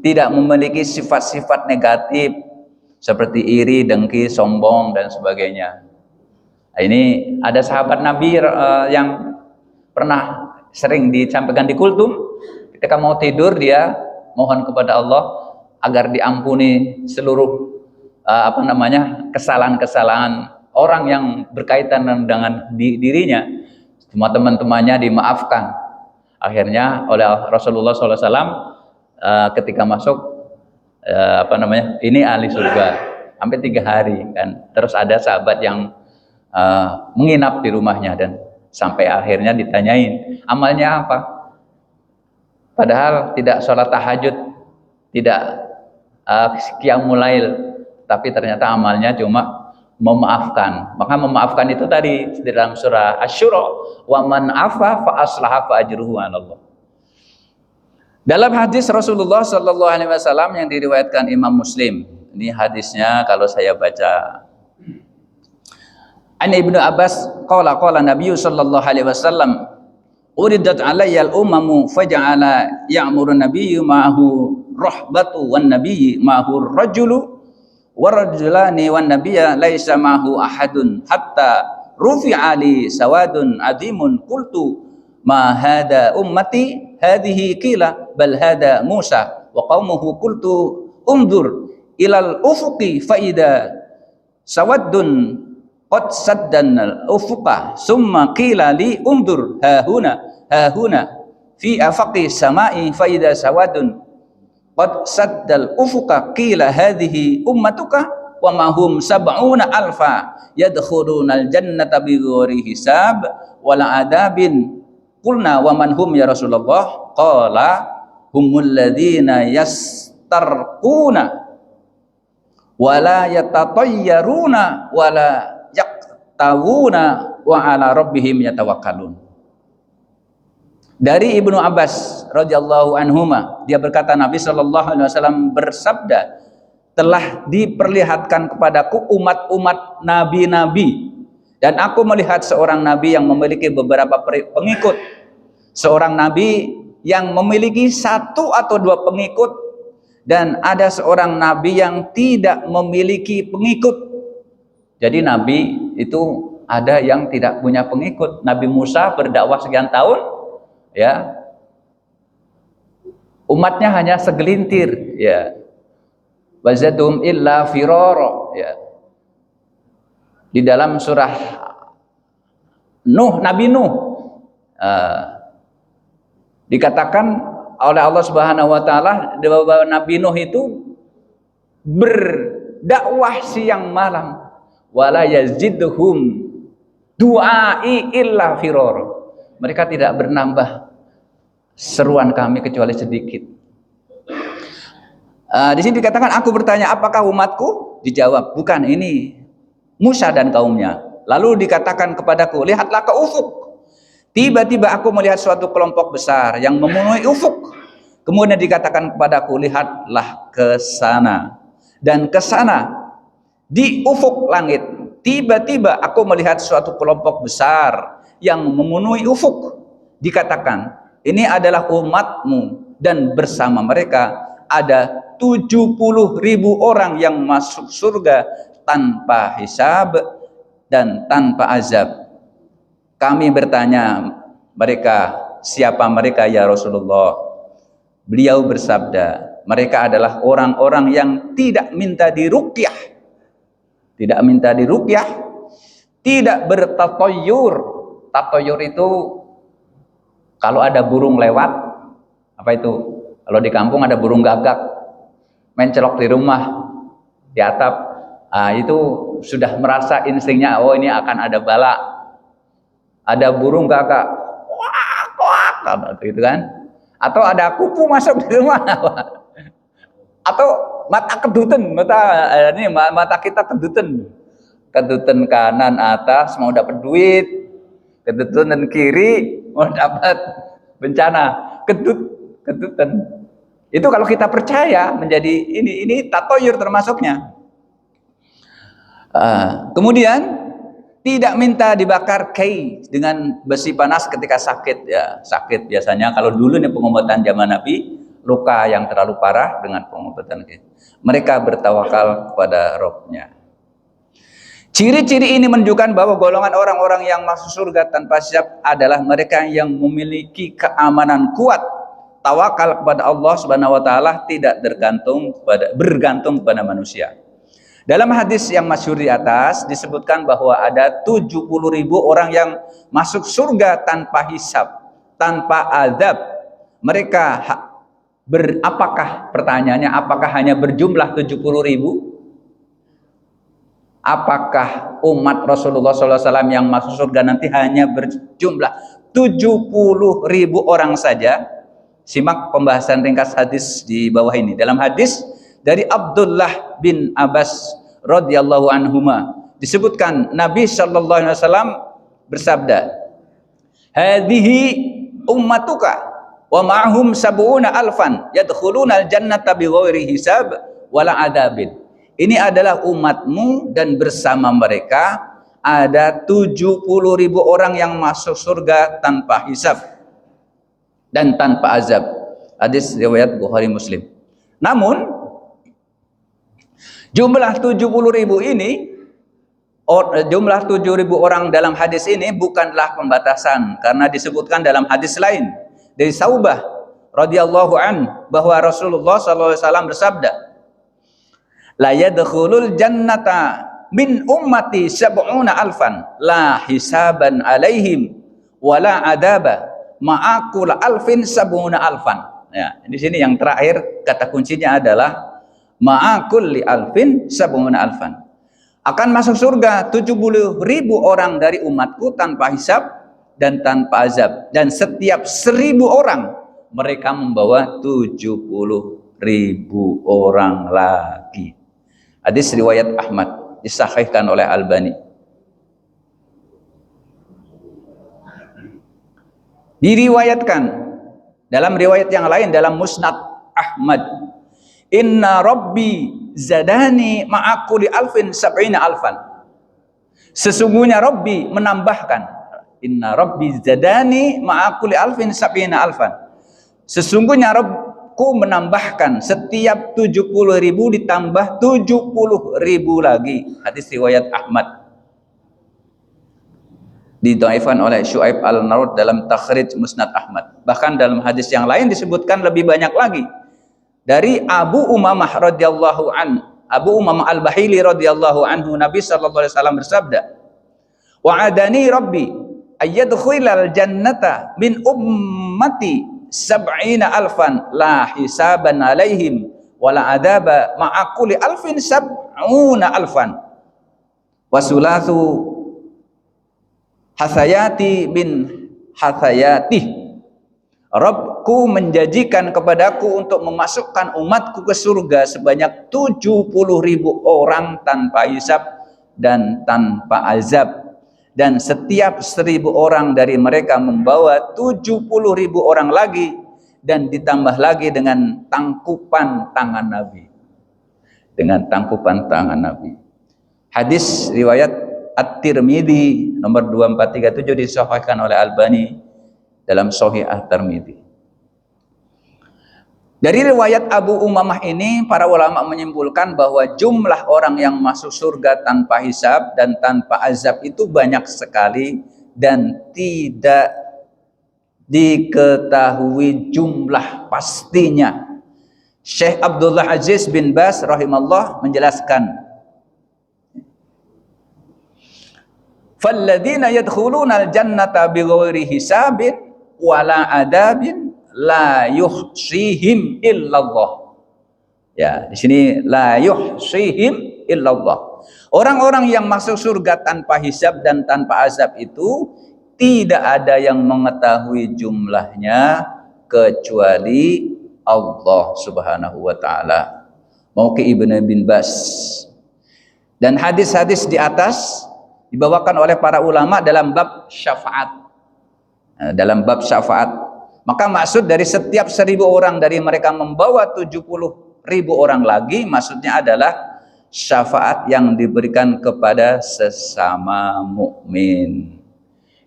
tidak memiliki sifat-sifat negatif seperti iri, dengki, sombong dan sebagainya. Nah, ini ada sahabat Nabi yang pernah sering disampaikan di kultum, ketika mau tidur dia mohon kepada Allah agar diampuni seluruh kesalahan-kesalahan orang yang berkaitan dengan dirinya. Semua teman-temannya dimaafkan. Akhirnya oleh Rasulullah SAW ketika masuk ini ahli surga sampai 3 hari kan. Terus ada sahabat yang menginap di rumahnya dan sampai akhirnya ditanyain amalnya apa. Padahal tidak sholat tahajud, tidak qiyamul lail, tapi ternyata amalnya cuma memaafkan. Maka memaafkan itu tadi di dalam surah Asy-Syura, wa man afa fa aslaha fa ajruhu 'ala Allah. Dalam hadis Rasulullah sallallahu alaihi wasallam yang diriwayatkan Imam Muslim. Ini hadisnya kalau saya baca. An Ibnu Abbas qala Nabi sallallahu alaihi wasallam, uridat alayya al-umamu faja'ala ya'muru nabiyyu ma'ahu rahbatu wan nabiyyu ma'ahu rajulu warajulani wan nabiyya laisa ma'hu ahadun hatta rufi'a li sawadun adimun qultu ma hada ummati hadhihi qila bal hada Musa wa qaumuhu qultu unzur ilal ufuqi fa ida sawadun qad saddan al ufuqa summa qila li unzur ha huna fi afaqi samai fa ida sawadun qad saddal ufuqa qila hadhihi ummatuka wa ma hum sab'una alfa yadkhulunal jannata bighairi hisab wala adabin. Qulna wa man hum ya Rasulullah? Qala humul ladzina yastarquna wala yatatayyaruna wala yaqtawuna wa ala rabbihim yatawakkalun. Dari Ibnu Abbas radhiyallahu anhuma, dia berkata Nabi sallallahu alaihi wasallam bersabda, telah diperlihatkan kepadaku umat-umat nabi-nabi dan aku melihat seorang nabi yang memiliki beberapa pengikut, seorang nabi yang memiliki 1 atau 2 pengikut dan ada seorang nabi yang tidak memiliki pengikut. Jadi nabi itu ada yang tidak punya pengikut. Nabi Musa berdakwah sekian tahun, ya, umatnya hanya segelintir, ya. Wazadum illa firara, ya. Di dalam surah Nuh, Nabi Nuh, dikatakan oleh Allah Subhanahu wa taala bahwa Nabi Nuh itu berdakwah siang malam, wala yazidhum du'ai illa firara. Mereka tidak bernambah seruan kami kecuali sedikit. Di sini dikatakan, aku bertanya, apakah umatku? Dijawab, bukan, ini Musa dan kaumnya. Lalu dikatakan kepadaku, lihatlah ke ufuk. Tiba-tiba aku melihat suatu kelompok besar yang memenuhi ufuk. Kemudian dikatakan kepadaku, lihatlah ke sana. Dan ke sana, di ufuk langit, tiba-tiba aku melihat suatu kelompok besar yang memenuhi ufuk. Dikatakan, ini adalah umatmu, dan bersama mereka ada 70.000 orang yang masuk surga tanpa hisab dan tanpa azab. Kami bertanya mereka, siapa mereka ya Rasulullah? Beliau bersabda, mereka adalah orang-orang yang tidak minta diruqyah, tidak minta diruqyah, tidak bertatoyur. Tatoyur itu kalau ada burung lewat, apa itu? Kalau di kampung ada burung gagak mencelok di rumah, di atap, itu sudah merasa instingnya, oh ini akan ada bala. Ada burung gagak, wak, gitu kan? Atau ada kupu masuk di rumah, atau mata kedutan, mata kita kedutan kanan atas mau dapat duit, kedutan kiri mau dapat bencana, kedutan. Itu kalau kita percaya menjadi ini tatoyur termasuknya. Kemudian tidak minta dibakar kai dengan besi panas ketika sakit, ya. Sakit biasanya kalau dulu nih pengobatan zaman Nabi, luka yang terlalu parah dengan pengobatan kai. Mereka bertawakal kepada Rabb-nya. Ciri-ciri ini menunjukkan bahwa golongan orang-orang yang masuk surga tanpa hisab adalah mereka yang memiliki keamanan kuat, tawakal kepada Allah Subhanahu wa taala, tidak bergantung kepada manusia. Dalam hadis yang masyhur di atas disebutkan bahwa ada 70.000 orang yang masuk surga tanpa hisab, tanpa azab. Mereka apakah, pertanyaannya, apakah hanya berjumlah 70.000? Apakah umat Rasulullah SAW yang masuk surga nanti hanya berjumlah 70.000 orang saja? Simak pembahasan ringkas hadis di bawah ini. Dalam hadis dari Abdullah bin Abbas radhiyallahu anhuma disebutkan Nabi sallallahu alaihi wasallam bersabda, hadhihi ummatuka wa ma'hum sab'una alfan yadkhuluna al-jannata bighairi hisab wala adabin. Ini adalah umatmu dan bersama mereka ada 70.000 orang yang masuk surga tanpa hisab dan tanpa azab. Hadis riwayat Bukhari Muslim. Namun jumlah 70.000 ini, jumlah 7.000 orang dalam hadis ini bukanlah pembatasan, karena disebutkan dalam hadis lain dari Saubah radhiyallahu an bahwa Rasulullah SAW bersabda, la yadkhulul jannata min ummati sab'una alfan la hisaban alaihim wala adaba ma'akul alfin sab'una alfan. Ya, di sini yang terakhir kata kuncinya adalah ma'akul li alfin sab'una alfan. Akan masuk surga 70.000 orang dari umatku tanpa hisab dan tanpa azab, dan setiap 1.000 orang mereka membawa 70.000 orang lagi. Hadis riwayat Ahmad, disahihkan oleh Albani. Diriwayatkan dalam riwayat yang lain dalam Musnad Ahmad, inna rabbi zadani ma'akuli alfin sab'ina alfan. Sesungguhnya Rabbi menambahkan, inna rabbi zadani ma'akuli alfin sab'ina alfan. Sesungguhnya Rabbku menambahkan setiap 70.000 ditambah 70.000 lagi. Hadis riwayat Ahmad. Didhaifkan oleh Syuaib Al-Narud dalam Takhrij Musnad Ahmad. Bahkan dalam hadis yang lain disebutkan lebih banyak lagi. Dari Abu Umamah radhiyallahu anhu, Abu Umamah Al-Bahili radhiyallahu anhu, Nabi sallallahu alaihi wasallam bersabda, "Wa'adani Rabbi ayyadkhilal jannata min ummati sab'ina alfan la hisaban alaihim wala adaba ma'a kulli alfin sab'una alfan wa sulatsu hasayati min hasayatih." Rabbku menjanjikan kepadaku untuk memasukkan umatku ke surga sebanyak 70.000 orang tanpa hisab dan tanpa azab, dan setiap 1.000 orang dari mereka membawa 70.000 orang lagi, dan ditambah lagi dengan tangkupan tangan Nabi. Dengan tangkupan tangan Nabi. Hadis riwayat At-Tirmidzi nomor 2437 disahihkan oleh Albani dalam Sahih At-Tirmidzi. Dari riwayat Abu Umamah ini, para ulama menyimpulkan bahwa jumlah orang yang masuk surga tanpa hisab dan tanpa azab itu banyak sekali dan tidak diketahui jumlah pastinya. Syekh Abdullah Aziz bin Baz rahimallah menjelaskan, "Falladzina yadkhuluna al-jannata bighairi hisabin wala adabin la yuhsihim illallah." Ya, di sini la yuhsihim illallah. Orang-orang yang masuk surga tanpa hisab dan tanpa azab itu tidak ada yang mengetahui jumlahnya kecuali Allah Subhanahu wa taala. Mauqi Ibnu bin Bas. Dan hadis-hadis di atas dibawakan oleh para ulama dalam bab syafaat. Dalam bab syafaat, maka maksud dari setiap 1.000 orang dari mereka membawa 70.000 orang lagi, maksudnya adalah syafaat yang diberikan kepada sesama mukmin.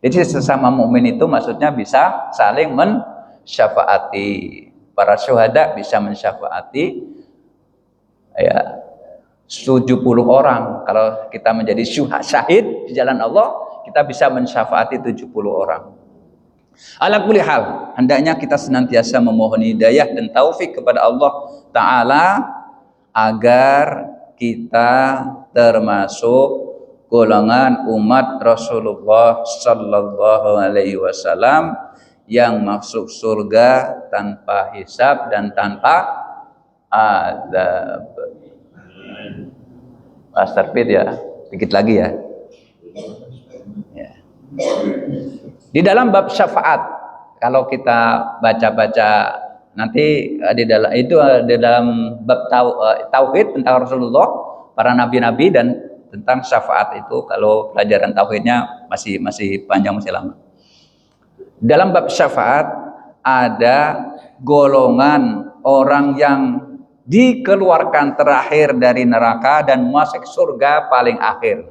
Jadi sesama mukmin itu maksudnya bisa saling mensyafaati. Para syuhada bisa mensyafaati ya 70 orang. Kalau kita menjadi syahid di jalan Allah, kita bisa mensyafaati 70 orang. Ala kulli hal, hendaknya kita senantiasa memohon hidayah dan taufik kepada Allah Ta'ala agar kita termasuk golongan umat Rasulullah Sallallahu Alaihi Wasallam yang masuk surga tanpa hisab dan tanpa azab. Astagfirullah ya, dikit lagi ya. Di dalam bab syafaat, kalau kita baca-baca nanti di dalam bab tauhid tentang Rasulullah, para nabi-nabi, dan tentang syafaat itu, kalau pelajaran tauhidnya masih panjang, masih lama. Dalam bab syafaat ada golongan orang yang dikeluarkan terakhir dari neraka dan masuk surga paling akhir.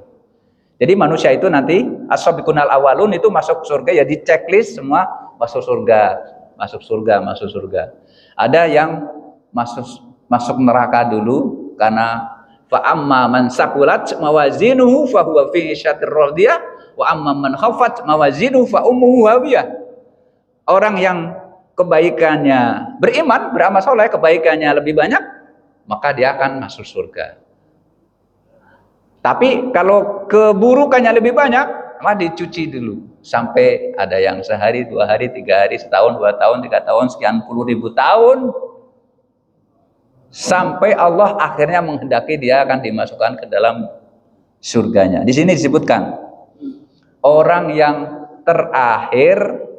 Jadi manusia itu nanti as-sabiqunal awalun itu masuk surga ya, di checklist semua masuk surga, masuk surga, masuk surga. Ada yang masuk neraka dulu karena fa amma man saqulat mawazinuhu fa huwa fi isyatir radiyah wa amma man khaffat mawazinuhu fa ummuhu hawiyah. Orang yang kebaikannya beriman, beramal soleh, kebaikannya lebih banyak, maka dia akan masuk surga. Tapi kalau keburukannya lebih banyak, maka dicuci dulu. Sampai ada yang sehari, 2 hari, 3 hari, setahun, 2 tahun, 3 tahun, sekian puluh ribu tahun. Sampai Allah akhirnya menghendaki dia akan dimasukkan ke dalam surganya. Di sini disebutkan, orang yang terakhir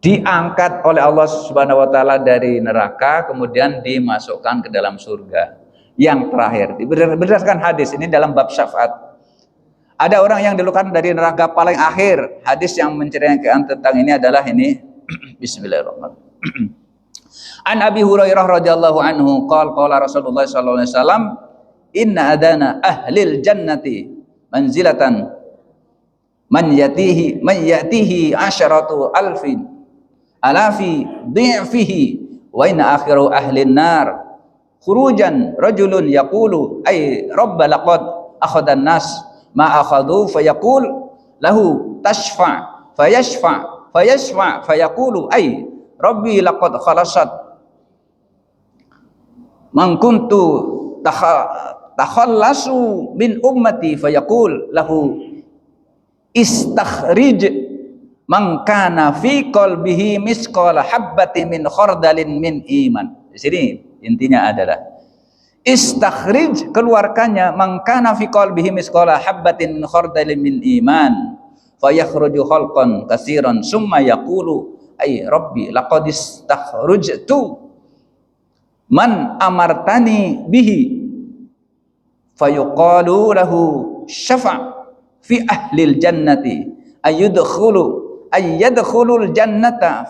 diangkat oleh Allah Subhanahu wa taala dari neraka, kemudian dimasukkan ke dalam surga. Yang terakhir, berdasarkan hadis ini dalam bab syafaat, ada orang yang dilukan dari neraka paling akhir. Hadis yang menceritakan tentang ini adalah ini. Bismillahirrahmanirrahim. An Abi Hurairah radhiyallahu anhu qala Rasulullah sallallahu alaihi wasallam, inna adana ahlil jannati manzilatan man yatihi asyaratu alafi dhi'fihi wa inna akhiru ahlin nar khurujan rajulun yaqulu ay rabba laqad akhadan nas ma akhadhu fayaqul lahu tashfa fayashfa fayaqulu ay rabbi laqad khalasat man kuntu takhallasu min ummati fayaqul lahu istakhrij man kana fi qalbihi misqala habbatin min khardalin min iman. Di sini intinya adalah istakhrij, keluarkannya, man kana fi qalbihi misqala habbatin min khardalin min iman fayakhruju khalqan katsiran summa yaqulu ay rabbi laqad istakhrajtu man amartani bihi fayuqalu lahu syafa' fi ahlil jannati ayyadkhulul jannata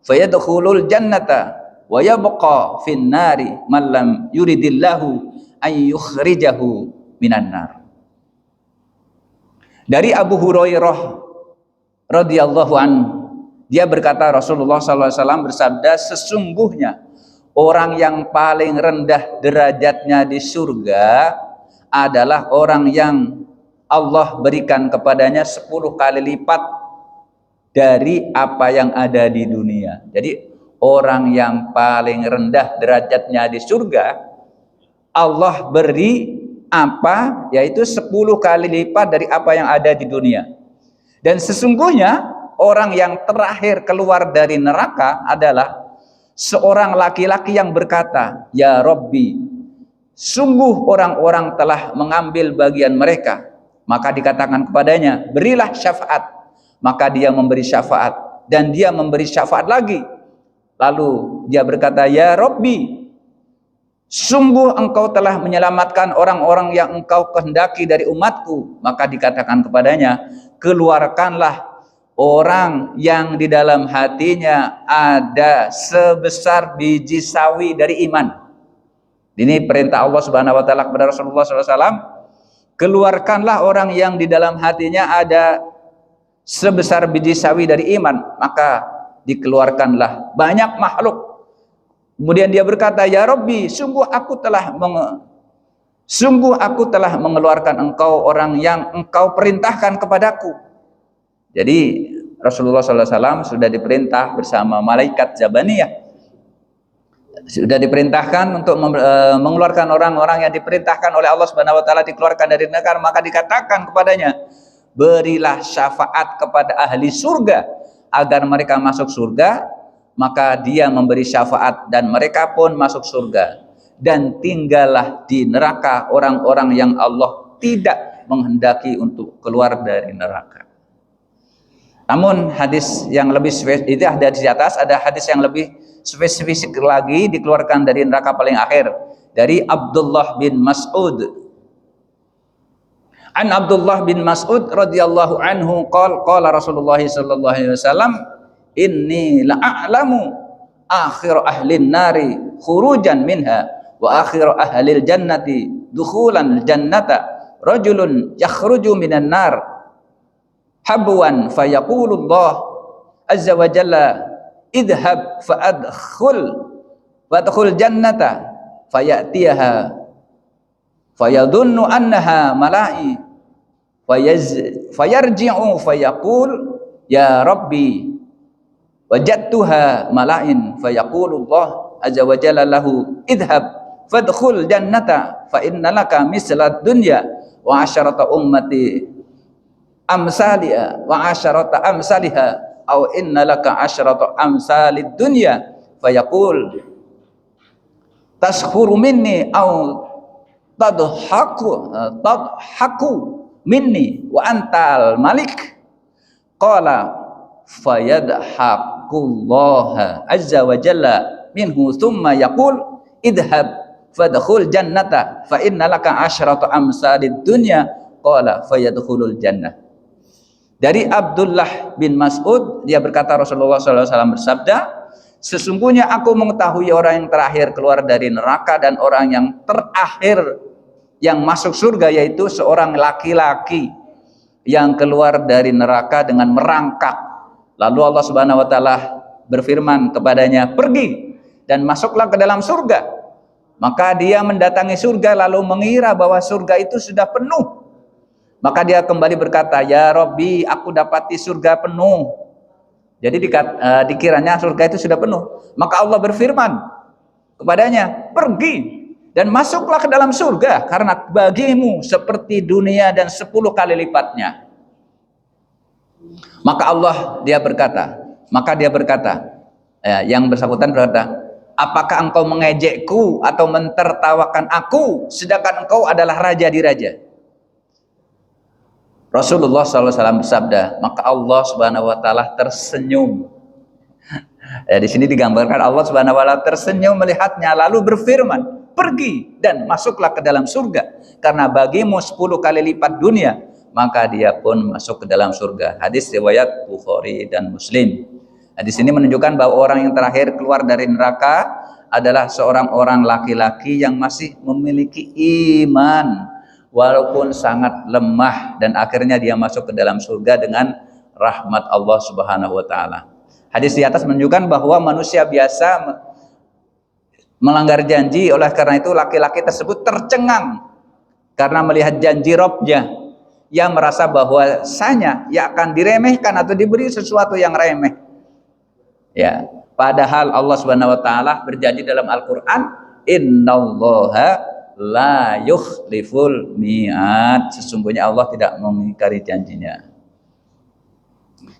fayadkhulul jannata wa yabqa fin nari man lam yuridillahu ay yukhrijahu minan nar. Dari Abu Hurairah radhiyallahu anhu, dia berkata Rasulullah SAW bersabda, sesungguhnya orang yang paling rendah derajatnya di surga adalah orang yang Allah berikan kepadanya 10 kali lipat dari apa yang ada di dunia. Jadi orang yang paling rendah derajatnya di surga, Allah beri apa? Yaitu 10 kali lipat dari apa yang ada di dunia. Dan sesungguhnya orang yang terakhir keluar dari neraka adalah seorang laki-laki yang berkata, ya Rabbi, sungguh orang-orang telah mengambil bagian mereka. Maka dikatakan kepadanya, berilah syafaat. Maka dia memberi syafaat, dan dia memberi syafaat lagi. Lalu dia berkata, ya Rabbi, sungguh engkau telah menyelamatkan orang-orang yang engkau kehendaki dari umatku. Maka dikatakan kepadanya, keluarkanlah orang yang di dalam hatinya ada sebesar biji sawi dari iman. Ini perintah Allah Subhanahu wa taala kepada Rasulullah SAW. Keluarkanlah orang yang di dalam hatinya ada sebesar biji sawi dari iman. Maka dikeluarkanlah banyak makhluk. Kemudian dia berkata, ya Rabbi, sungguh aku telah mengeluarkan engkau orang yang engkau perintahkan kepadaku. Jadi Rasulullah SAW sudah diperintah bersama malaikat Zabaniyah, sudah diperintahkan untuk mengeluarkan orang-orang yang diperintahkan oleh Allah Subhanahu wa taala dikeluarkan dari neraka. Maka dikatakan kepadanya, berilah syafaat kepada ahli surga agar mereka masuk surga. Maka dia memberi syafaat dan mereka pun masuk surga. Dan tinggallah di neraka orang-orang yang Allah tidak menghendaki untuk keluar dari neraka. Namun hadis yang lebih spesifik, itu ada di atas, ada hadis yang lebih spesifik lagi dikeluarkan dari neraka paling akhir, dari Abdullah bin Mas'ud. An Abdullah bin Mas'ud radhiyallahu anhu qala Rasulullah sallallahu alaihi wasallam, inni la'alamu akhiru ahlin nari khurujan minha wa akhiru ahlil jannati dukhulan jannata rajulun yakhruju minan nar habwan fayaqulullah azza wa jalla idhab fadkhul jannata fayatiha fayadhunnu annaha mala'i fayarji'u fayaqul ya Rabbi wajadtuha mala'in fayaqulullah azza wa jalla lahu idhab fadkhul jannata fa innalaka mislad dunya wa asyarata ummati amsaliha wa asyarata amsaliha aw innalaka asyarata amsalid dunya fayaqul taskhuru minni aw tadhaku minni wa antal malik qala fayadhaqullaha azza wa jalla minhu thumma yaqul idhab fadkhul jannata fa innalaka asyrata amsalid dunya qala fayadkhulul jannah. Dari Abdullah bin Mas'ud, dia berkata Rasulullah SAW bersabda, sesungguhnya aku mengetahui orang yang terakhir keluar dari neraka dan orang yang terakhir yang masuk surga, yaitu seorang laki-laki yang keluar dari neraka dengan merangkak. Lalu Allah Subhanahu wa taala berfirman kepadanya, pergi dan masuklah ke dalam surga. Maka dia mendatangi surga lalu mengira bahwa surga itu sudah penuh. Maka dia kembali berkata, ya Rabbi, aku dapati surga penuh. Jadi dikiranya surga itu sudah penuh. Maka Allah berfirman kepadanya, pergi dan masuklah ke dalam surga, karena bagimu seperti dunia dan 10 kali lipatnya. Maka dia berkata, yang bersangkutan berkata, apakah engkau mengejekku atau mentertawakan aku, sedangkan engkau adalah raja di raja? Rasulullah SAW bersabda, maka Allah Subhanahu Wa Taala tersenyum. Di sini digambarkan Allah Subhanahu Wa Taala tersenyum melihatnya, lalu berfirman, pergi dan masuklah ke dalam surga, karena bagimu 10 kali lipat dunia. Maka dia pun masuk ke dalam surga. Hadis riwayat Bukhari dan Muslim. Di sini menunjukkan bahwa orang yang terakhir keluar dari neraka adalah seorang orang laki-laki yang masih memiliki iman walaupun sangat lemah, dan akhirnya dia masuk ke dalam surga dengan rahmat Allah Subhanahu Wa Taala. Hadis di atas menunjukkan bahwa manusia biasa melanggar janji, oleh karena itu laki-laki tersebut tercengang karena melihat janji Robnya. Ia merasa bahwasanya ia akan diremehkan atau diberi sesuatu yang remeh. Ya, padahal Allah Subhanahu Wa Taala berjanji dalam Al-Quran, innallaha la yukhliful mi'ad, sesungguhnya Allah tidak mengingkari janjinya.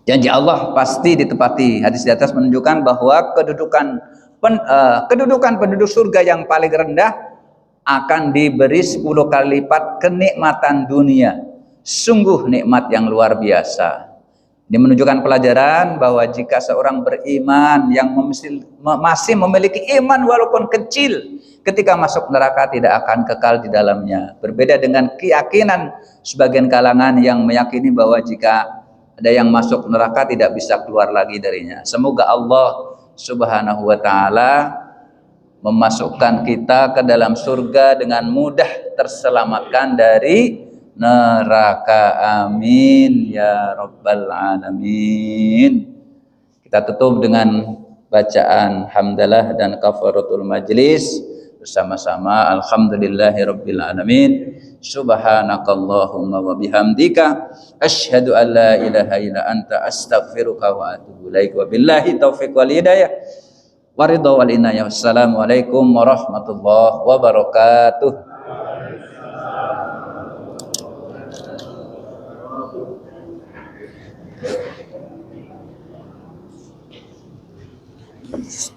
Janji Allah pasti ditepati. Hadis di atas menunjukkan bahwa kedudukan penduduk surga yang paling rendah akan diberi 10 kali lipat kenikmatan dunia. Sungguh nikmat yang luar biasa. Ini menunjukkan pelajaran bahwa jika seorang beriman yang masih memiliki iman walaupun kecil, ketika masuk neraka tidak akan kekal di dalamnya. Berbeda dengan keyakinan sebagian kalangan yang meyakini bahwa jika ada yang masuk neraka tidak bisa keluar lagi darinya. Semoga Allah Subhanahu Wa Taala memasukkan kita ke dalam surga dengan mudah, terselamatkan dari neraka. Amin ya rabbal alamin. Kita tutup dengan bacaan hamdalah dan kafaratul majlis bersama-sama. Alhamdulillahi rabbil alamin. Subhanakallahumma wa bihamdika asyhadu an la ilaha illa anta astaghfiruka wa atubu ilaik. Wa billahi taufiq wal hidayah wa ridha wal inayah. Wassalamualaikum warahmatullahi wabarakatuh. Thank you.